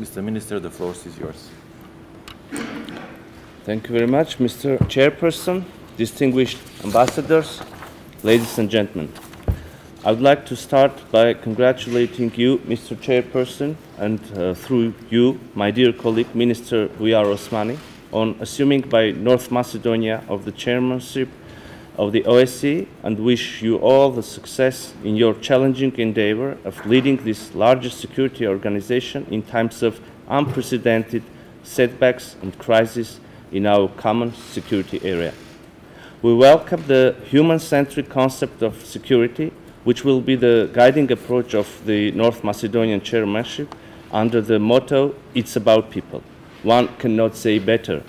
Mr. Minister, the floor is yours. Thank you very much, Mr. Chairperson, distinguished ambassadors, ladies and gentlemen. I would like to start by congratulating you, Mr. Chairperson, and through you, my dear colleague, Minister Uyar Osmani, on assuming by North Macedonia of the chairmanship of the OSCE, and wish you all the success in your challenging endeavor of leading this largest security organization in times of unprecedented setbacks and crises in our common security area. We welcome the human-centric concept of security, which will be the guiding approach of the North Macedonian chairmanship under the motto, "It's about people." One cannot say better,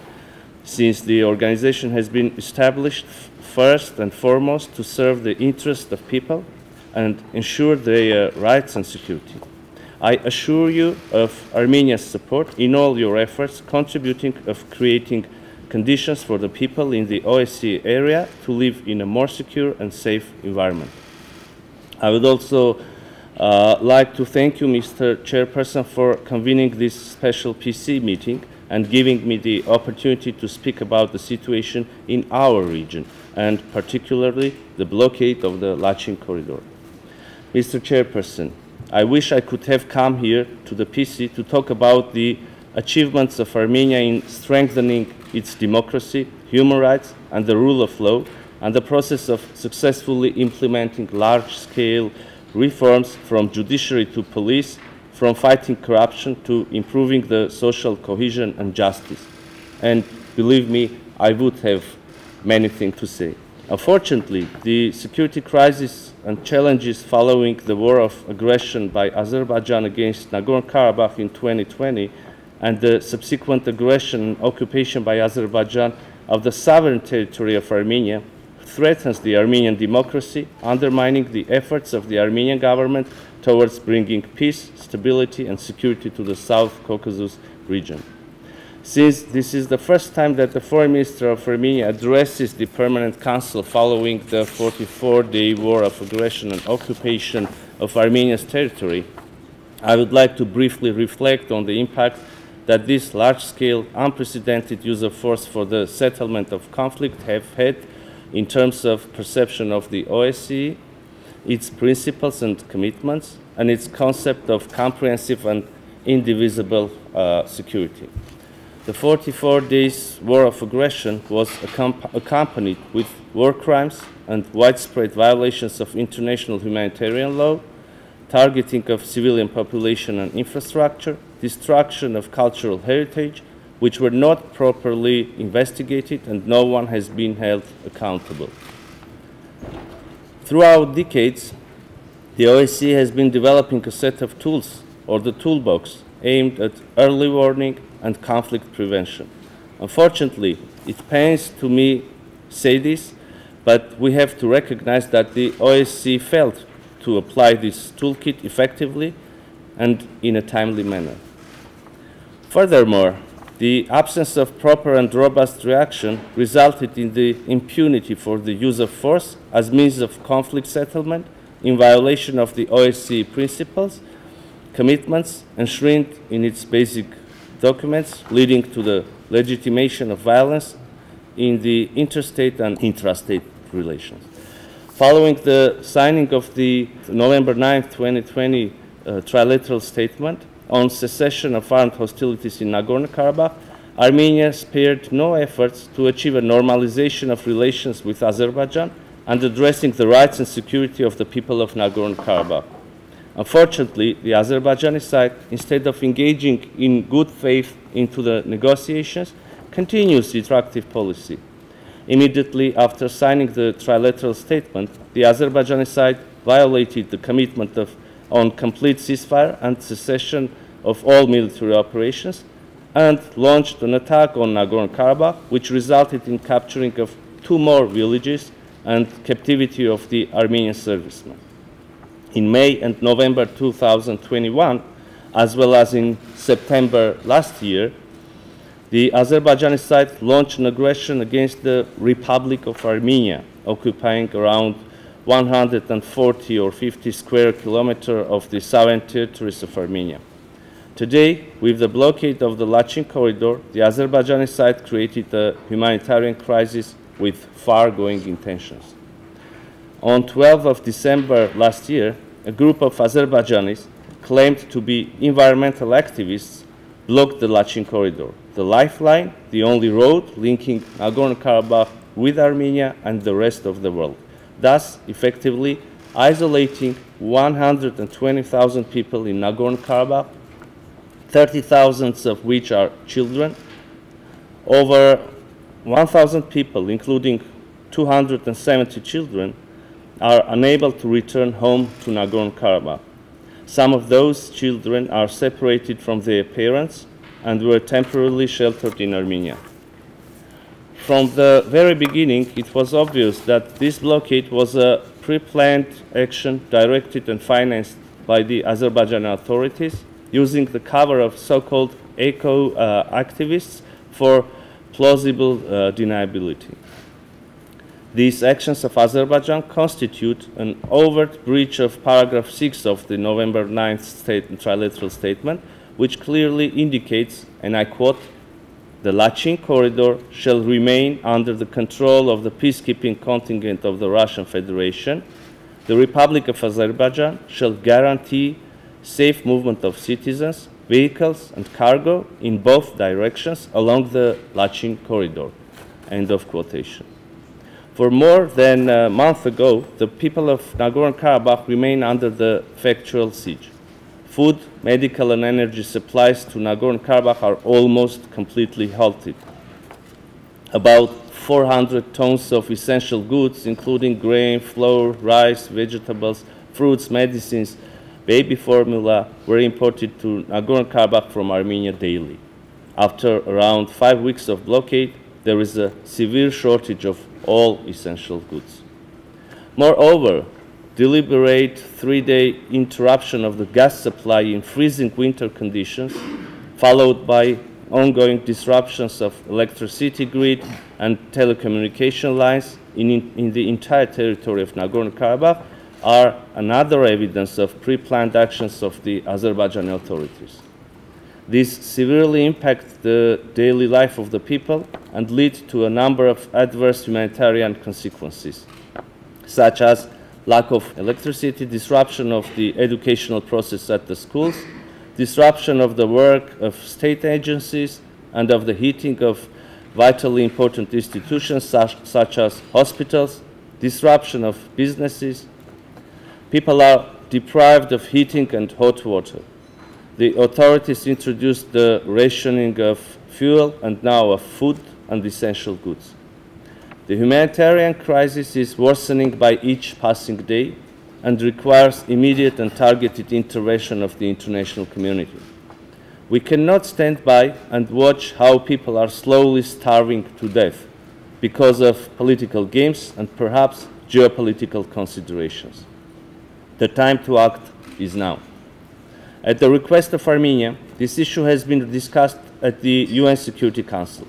since the organization has been established first and foremost to serve the interests of people and ensure their rights and security. I assure you of Armenia's support in all your efforts contributing of creating conditions for the people in the OSCE area to live in a more secure and safe environment. I would also like to thank you, Mr. Chairperson, for convening this special PC meeting and giving me the opportunity to speak about the situation in our region, and particularly the blockade of the Lachin corridor. Mr. Chairperson, I wish I could have come here to the PC to talk about the achievements of Armenia in strengthening its democracy, human rights, and the rule of law, and the process of successfully implementing large-scale reforms from judiciary to police, from fighting corruption to improving the social cohesion and justice. And believe me, I would have many things to say. Unfortunately, the security crisis and challenges following the war of aggression by Azerbaijan against Nagorno-Karabakh in 2020 and the subsequent aggression and occupation by Azerbaijan of the sovereign territory of Armenia threatens the Armenian democracy, undermining the efforts of the Armenian government towards bringing peace, stability, and security to the South Caucasus region. Since this is the first time that the Foreign Minister of Armenia addresses the Permanent Council following the 44-day war of aggression and occupation of Armenia's territory, I would like to briefly reflect on the impact that this large-scale, unprecedented use of force for the settlement of conflict have had in terms of perception of the OSCE, its principles and commitments, and its concept of comprehensive and indivisible security. The 44 days war of aggression was accompanied with war crimes and widespread violations of international humanitarian law, targeting of civilian population and infrastructure, destruction of cultural heritage, which were not properly investigated, and no one has been held accountable. Throughout decades, the OSCE has been developing a set of tools, or the toolbox, aimed at early warning and conflict prevention. Unfortunately, it pains to me say this, but we have to recognize that the OSCE failed to apply this toolkit effectively and in a timely manner. Furthermore, the absence of proper and robust reaction resulted in the impunity for the use of force as means of conflict settlement in violation of the OSCE principles, commitments enshrined in its basic documents, leading to the legitimation of violence in the interstate and intrastate relations. Following the signing of the November 9, 2020 trilateral statement on cessation of armed hostilities in Nagorno-Karabakh, Armenia spared no efforts to achieve a normalization of relations with Azerbaijan and addressing the rights and security of the people of Nagorno-Karabakh. Unfortunately, the Azerbaijani side, instead of engaging in good faith into the negotiations, continues its reactive policy. Immediately after signing the trilateral statement, the Azerbaijani side violated the commitment on complete ceasefire and cessation of all military operations and launched an attack on Nagorno-Karabakh, which resulted in capturing of 2 more villages and captivity of the Armenian servicemen. In May and November 2021, as well as in September last year, the Azerbaijani side launched an aggression against the Republic of Armenia, occupying around 140 or 50 square kilometers of the sovereign territories of Armenia. Today, with the blockade of the Lachin corridor, the Azerbaijani side created a humanitarian crisis with far-going intentions. On 12th of December last year, a group of Azerbaijanis claimed to be environmental activists blocked the Lachin corridor, the lifeline, the only road linking Nagorno-Karabakh with Armenia and the rest of the world, thus effectively isolating 120,000 people in Nagorno-Karabakh, 30,000 of which are children. Over 1,000 people, including 270 children, are unable to return home to Nagorno-Karabakh. Some of those children are separated from their parents and were temporarily sheltered in Armenia. From the very beginning, it was obvious that this blockade was a pre-planned action directed and financed by the Azerbaijani authorities, using the cover of so-called eco-activists for plausible deniability. These actions of Azerbaijan constitute an overt breach of paragraph 6 of the November 9th trilateral statement, which clearly indicates, and I quote, "The Lachin corridor shall remain under the control of the peacekeeping contingent of the Russian Federation. The Republic of Azerbaijan shall guarantee safe movement of citizens, vehicles, and cargo in both directions along the Lachin corridor." End of quotation. For more than a month ago, the people of Nagorno-Karabakh remain under the factual siege. Food, medical, and energy supplies to Nagorno-Karabakh are almost completely halted. About 400 tons of essential goods, including grain, flour, rice, vegetables, fruits, medicines, baby formula, were imported to Nagorno-Karabakh from Armenia daily. After around 5 weeks of blockade, there is a severe shortage of all essential goods. Moreover, deliberate 3-day interruption of the gas supply in freezing winter conditions, followed by ongoing disruptions of electricity grid and telecommunication lines in the entire territory of Nagorno-Karabakh, are another evidence of pre-planned actions of the Azerbaijani authorities. These severely impact the daily life of the people and lead to a number of adverse humanitarian consequences, such as lack of electricity, disruption of the educational process at the schools, disruption of the work of state agencies, and of the heating of vitally important institutions such as hospitals, disruption of businesses. People are deprived of heating and hot water. The authorities introduced the rationing of fuel and now of food and essential goods. The humanitarian crisis is worsening by each passing day and requires immediate and targeted intervention of the international community. We cannot stand by and watch how people are slowly starving to death because of political games and perhaps geopolitical considerations. The time to act is now. At the request of Armenia, this issue has been discussed at the UN Security Council.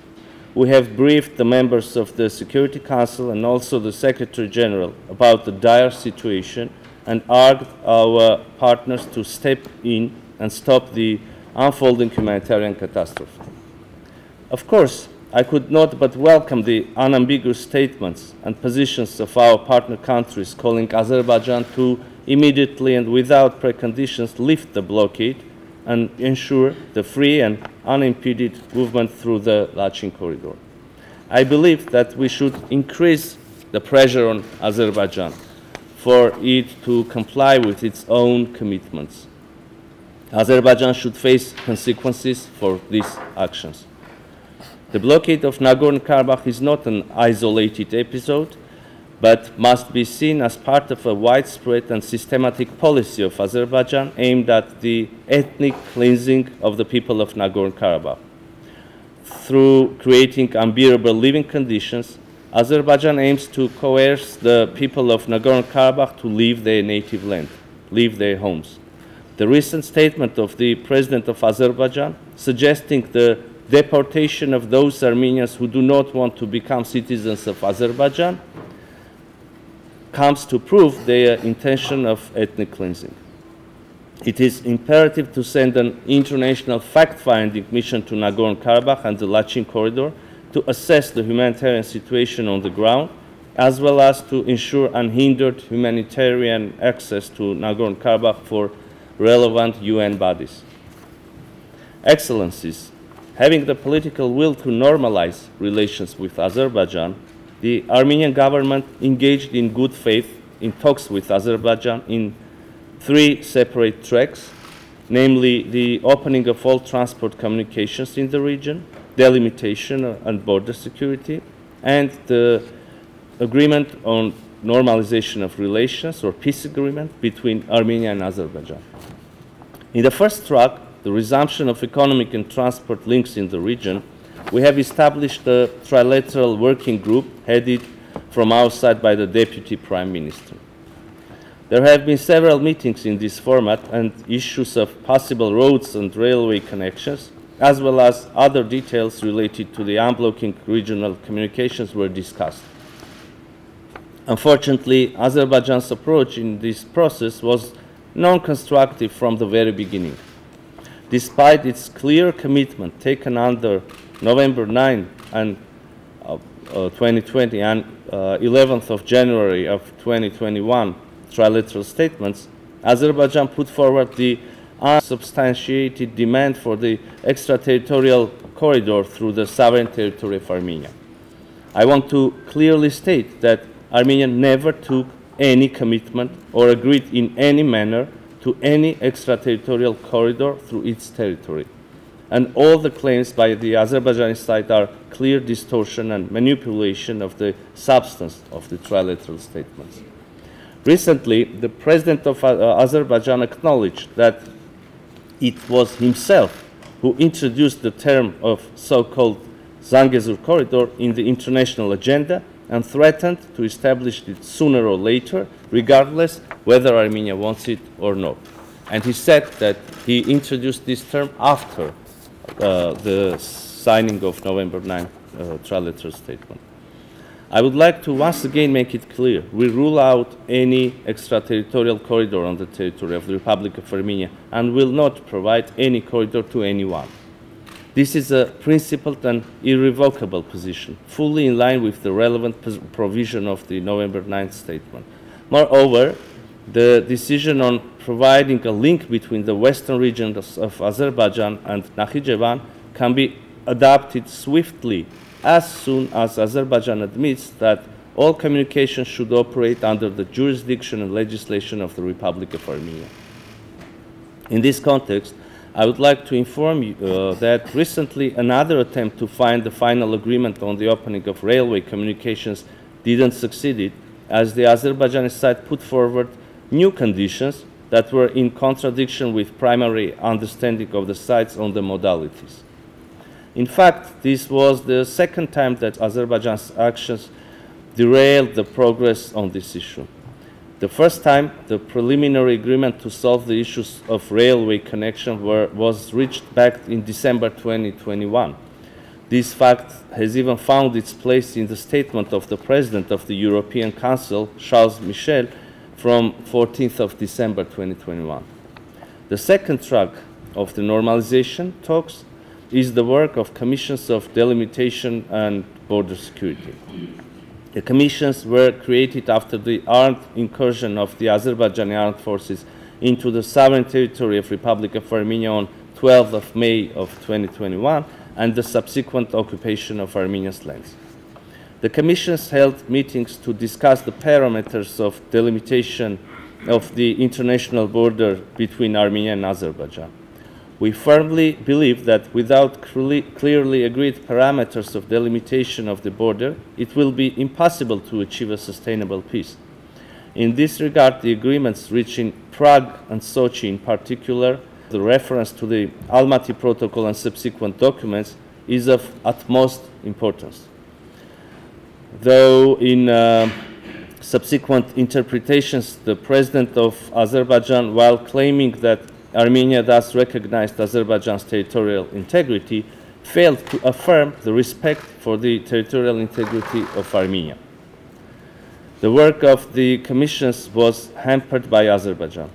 We have briefed the members of the Security Council and also the Secretary General about the dire situation and urged our partners to step in and stop the unfolding humanitarian catastrophe. Of course, I could not but welcome the unambiguous statements and positions of our partner countries calling Azerbaijan to immediately and without preconditions lift the blockade and ensure the free and unimpeded movement through the Lachin corridor. I believe that we should increase the pressure on Azerbaijan for it to comply with its own commitments. Azerbaijan should face consequences for these actions. The blockade of Nagorno-Karabakh is not an isolated episode, but must be seen as part of a widespread and systematic policy of Azerbaijan aimed at the ethnic cleansing of the people of Nagorno-Karabakh. Through creating unbearable living conditions, Azerbaijan aims to coerce the people of Nagorno-Karabakh to leave their native land, leave their homes. The recent statement of the President of Azerbaijan suggesting the deportation of those Armenians who do not want to become citizens of Azerbaijan comes to prove their intention of ethnic cleansing. It is imperative to send an international fact-finding mission to Nagorno-Karabakh and the Lachin corridor to assess the humanitarian situation on the ground, as well as to ensure unhindered humanitarian access to Nagorno-Karabakh for relevant UN bodies. Excellencies, having the political will to normalize relations with Azerbaijan, the Armenian government engaged in good faith in talks with Azerbaijan in 3 separate tracks, namely the opening of all transport communications in the region, delimitation and border security, and the agreement on normalization of relations or peace agreement between Armenia and Azerbaijan. In the first track, the resumption of economic and transport links in the region, we have established a trilateral working group headed from our side by the Deputy Prime Minister. There have been several meetings in this format, and issues of possible roads and railway connections, as well as other details related to the unblocking regional communications were discussed. Unfortunately, Azerbaijan's approach in this process was non-constructive from the very beginning. Despite its clear commitment taken under November 9 and 2020 and 11th of January of 2021 trilateral statements, Azerbaijan put forward the unsubstantiated demand for the extraterritorial corridor through the sovereign territory of Armenia. I want to clearly state that Armenia never took any commitment or agreed in any manner to any extraterritorial corridor through its territory. And all the claims by the Azerbaijani side are clear distortion and manipulation of the substance of the trilateral statements. Recently, the president of Azerbaijan acknowledged that it was himself who introduced the term of so-called Zangezur corridor in the international agenda and threatened to establish it sooner or later, regardless whether Armenia wants it or not. And he said that he introduced this term after the signing of November 9 trilateral statement. I would like to once again make it clear, we rule out any extraterritorial corridor on the territory of the Republic of Armenia and will not provide any corridor to anyone. This is a principled and irrevocable position, fully in line with the relevant provision of the November 9th statement. Moreover, the decision on providing a link between the western regions of Azerbaijan and Nakhichevan can be adopted swiftly as soon as Azerbaijan admits that all communications should operate under the jurisdiction and legislation of the Republic of Armenia. In this context, I would like to inform you that recently another attempt to find the final agreement on the opening of railway communications didn't succeed, as the Azerbaijani side put forward new conditions that were in contradiction with primary understanding of the sides on the modalities. In fact, this was the second time that Azerbaijan's actions derailed the progress on this issue. The first time, the preliminary agreement to solve the issues of railway connection was reached back in December 2021. This fact has even found its place in the statement of the President of the European Council, Charles Michel, from 14th of December 2021. The second track of the normalization talks is the work of commissions of delimitation and border security. The commissions were created after the armed incursion of the Azerbaijani armed forces into the sovereign territory of Republic of Armenia on 12th of May of 2021 and the subsequent occupation of Armenia's lands. The commissions held meetings to discuss the parameters of delimitation of the international border between Armenia and Azerbaijan. We firmly believe that without clearly agreed parameters of delimitation of the border, it will be impossible to achieve a sustainable peace. In this regard, the agreements reached in Prague and Sochi in particular, the reference to the Almaty Protocol and subsequent documents, is of utmost importance. Though in subsequent interpretations, the President of Azerbaijan, while claiming that Armenia thus recognized Azerbaijan's territorial integrity, failed to affirm the respect for the territorial integrity of Armenia. The work of the commissions was hampered by Azerbaijan.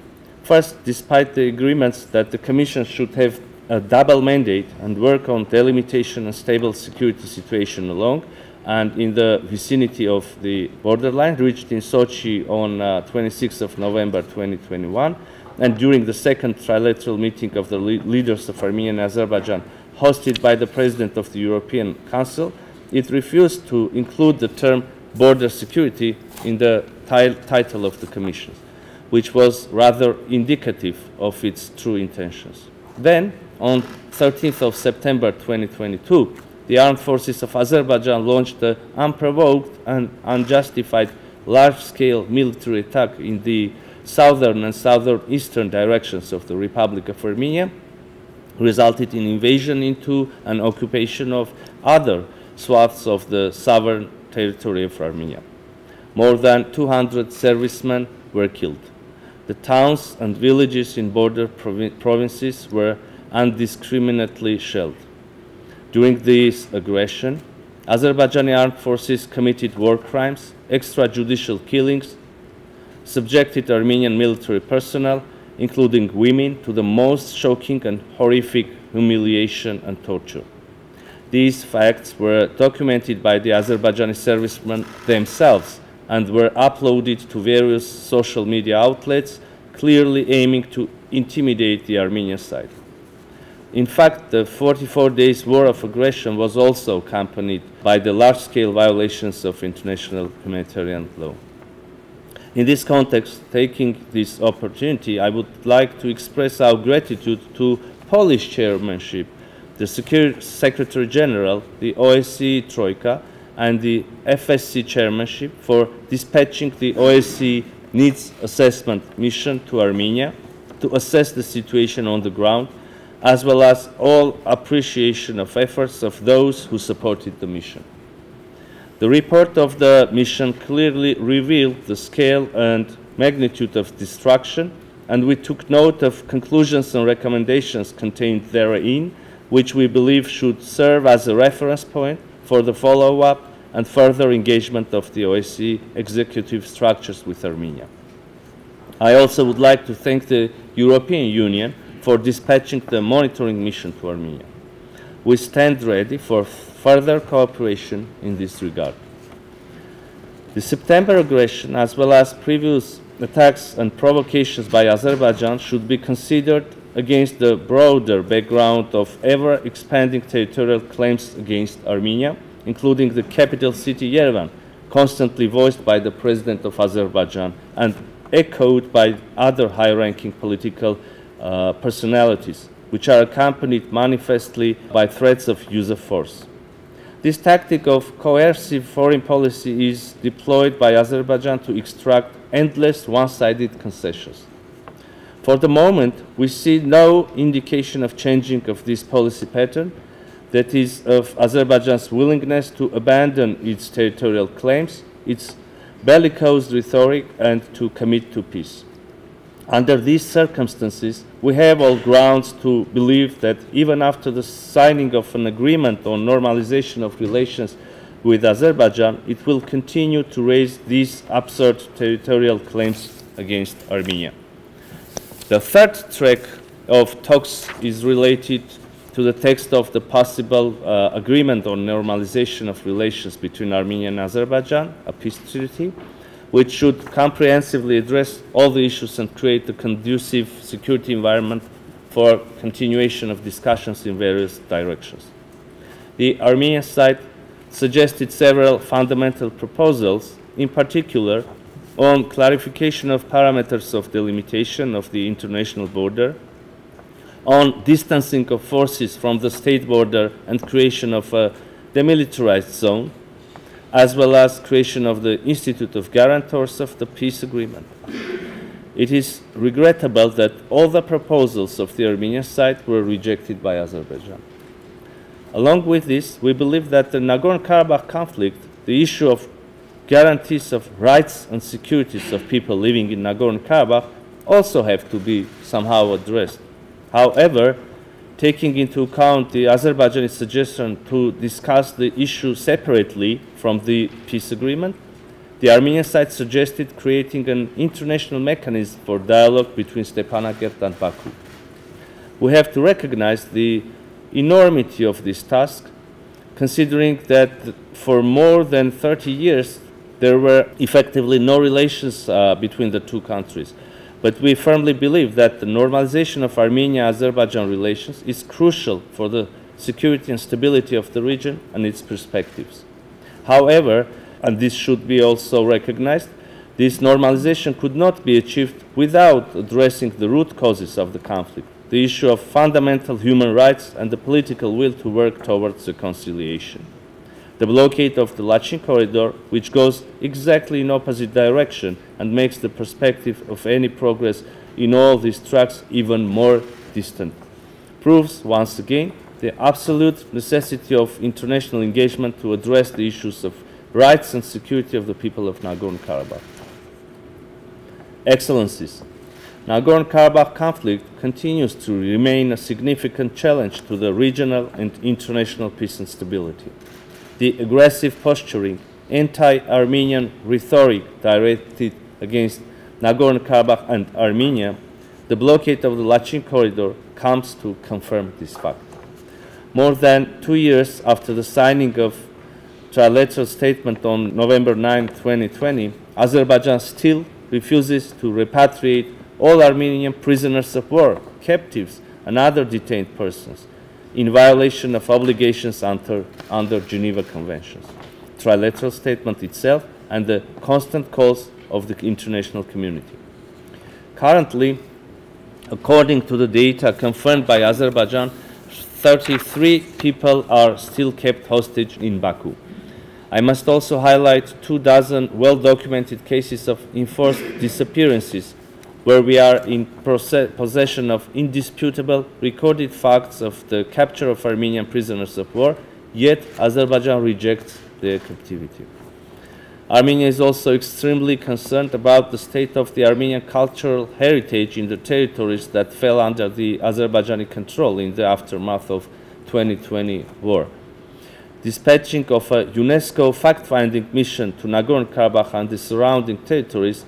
First, despite the agreements that the Commission should have a double mandate and work on delimitation and stable security situation along and in the vicinity of the borderline reached in Sochi on 26th of November 2021, and during the second trilateral meeting of the leaders of Armenia and Azerbaijan hosted by the President of the European Council, it refused to include the term border security in the title of the Commission, which was rather indicative of its true intentions. Then, on 13th of September 2022, the armed forces of Azerbaijan launched an unprovoked and unjustified large-scale military attack in the southern and southeastern directions of the Republic of Armenia, resulted in invasion into and occupation of other swaths of the sovereign territory of Armenia. More than 200 servicemen were killed. The towns and villages in border provinces were indiscriminately shelled. During this aggression, Azerbaijani armed forces committed war crimes, extrajudicial killings, subjected Armenian military personnel, including women, to the most shocking and horrific humiliation and torture. These facts were documented by the Azerbaijani servicemen themselves and were uploaded to various social media outlets, clearly aiming to intimidate the Armenian side. In fact, the 44 days war of aggression was also accompanied by the large-scale violations of international humanitarian law. In this context, taking this opportunity, I would like to express our gratitude to Polish chairmanship, the Secretary General, the OSCE Troika, and the FSC chairmanship for dispatching the OSCE Needs Assessment Mission to Armenia to assess the situation on the ground, as well as all appreciation of efforts of those who supported the mission. The report of the mission clearly revealed the scale and magnitude of destruction, and we took note of conclusions and recommendations contained therein, which we believe should serve as a reference point for the follow-up and further engagement of the OSCE executive structures with Armenia. I also would like to thank the European Union for dispatching the monitoring mission to Armenia. We stand ready for further cooperation in this regard. The September aggression, as well as previous attacks and provocations by Azerbaijan, should be considered against the broader background of ever-expanding territorial claims against Armenia, including the capital city Yerevan, constantly voiced by the President of Azerbaijan and echoed by other high-ranking political personalities, which are accompanied manifestly by threats of use of force. This tactic of coercive foreign policy is deployed by Azerbaijan to extract endless one-sided concessions. For the moment, we see no indication of changing of this policy pattern, that is, of Azerbaijan's willingness to abandon its territorial claims, its bellicose rhetoric, and to commit to peace. Under these circumstances, we have all grounds to believe that even after the signing of an agreement on normalization of relations with Azerbaijan, it will continue to raise these absurd territorial claims against Armenia. The third track of talks is related to the text of the possible agreement on normalization of relations between Armenia and Azerbaijan, a peace treaty, which should comprehensively address all the issues and create a conducive security environment for continuation of discussions in various directions. The Armenian side suggested several fundamental proposals, in particular on clarification of parameters of delimitation of the international border, on distancing of forces from the state border and creation of a demilitarized zone, as well as creation of the Institute of Guarantors of the Peace Agreement. It is regrettable that all the proposals of the Armenian side were rejected by Azerbaijan. Along with this, we believe that the Nagorno-Karabakh conflict, the issue of guarantees of rights and securities of people living in Nagorno-Karabakh, also have to be somehow addressed. However, taking into account the Azerbaijani suggestion to discuss the issue separately from the peace agreement, the Armenian side suggested creating an international mechanism for dialogue between Stephanakert and Baku. We have to recognize the enormity of this task, considering that for more than 30 years there were effectively no relations between the two countries. But we firmly believe that the normalization of Armenia-Azerbaijan relations is crucial for the security and stability of the region and its perspectives. However, and this should be also recognized, this normalization could not be achieved without addressing the root causes of the conflict, the issue of fundamental human rights and the political will to work towards reconciliation. The blockade of the Lachin corridor, which goes exactly in opposite direction and makes the perspective of any progress in all these tracks even more distant, proves once again the absolute necessity of international engagement to address the issues of rights and security of the people of Nagorno-Karabakh. Excellencies, Nagorno-Karabakh conflict continues to remain a significant challenge to the regional and international peace and stability. The aggressive posturing, anti-Armenian rhetoric directed against Nagorno-Karabakh and Armenia, the blockade of the Lachin corridor comes to confirm this fact. More than 2 years after the signing of trilateral statement on November 9, 2020, Azerbaijan still refuses to repatriate all Armenian prisoners of war, captives, and other detained persons, in violation of obligations under Geneva Conventions, trilateral statement itself, and the constant calls of the international community. Currently, according to the data confirmed by Azerbaijan, 33 people are still kept hostage in Baku. I must also highlight 24 well-documented cases of enforced disappearances, where we are in possession of indisputable recorded facts of the capture of Armenian prisoners of war, yet Azerbaijan rejects their captivity. Armenia is also extremely concerned about the state of the Armenian cultural heritage in the territories that fell under the Azerbaijani control in the aftermath of 2020 war. Dispatching of a UNESCO fact-finding mission to Nagorno-Karabakh and the surrounding territories,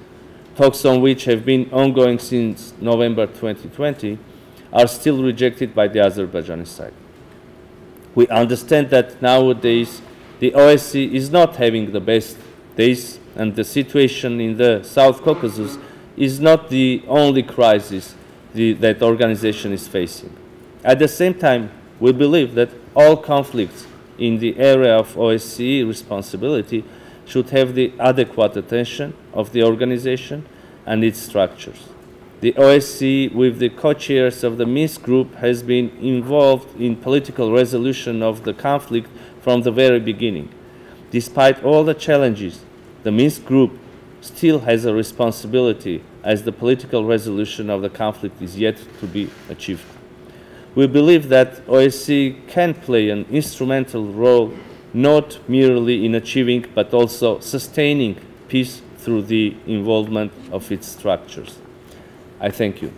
talks on which have been ongoing since November 2020, are still rejected by the Azerbaijani side. We understand that nowadays the OSCE is not having the best days, and the situation in the South Caucasus is not the only crisis that the organization is facing. At the same time, we believe that all conflicts in the area of OSCE responsibility should have the adequate attention of the organization and its structures. The OSCE, with the co-chairs of the Minsk group, has been involved in political resolution of the conflict from the very beginning. Despite all the challenges, the Minsk group still has a responsibility, as the political resolution of the conflict is yet to be achieved. We believe that OSCE can play an instrumental role, not merely in achieving but also sustaining peace through the involvement of its structures. I thank you.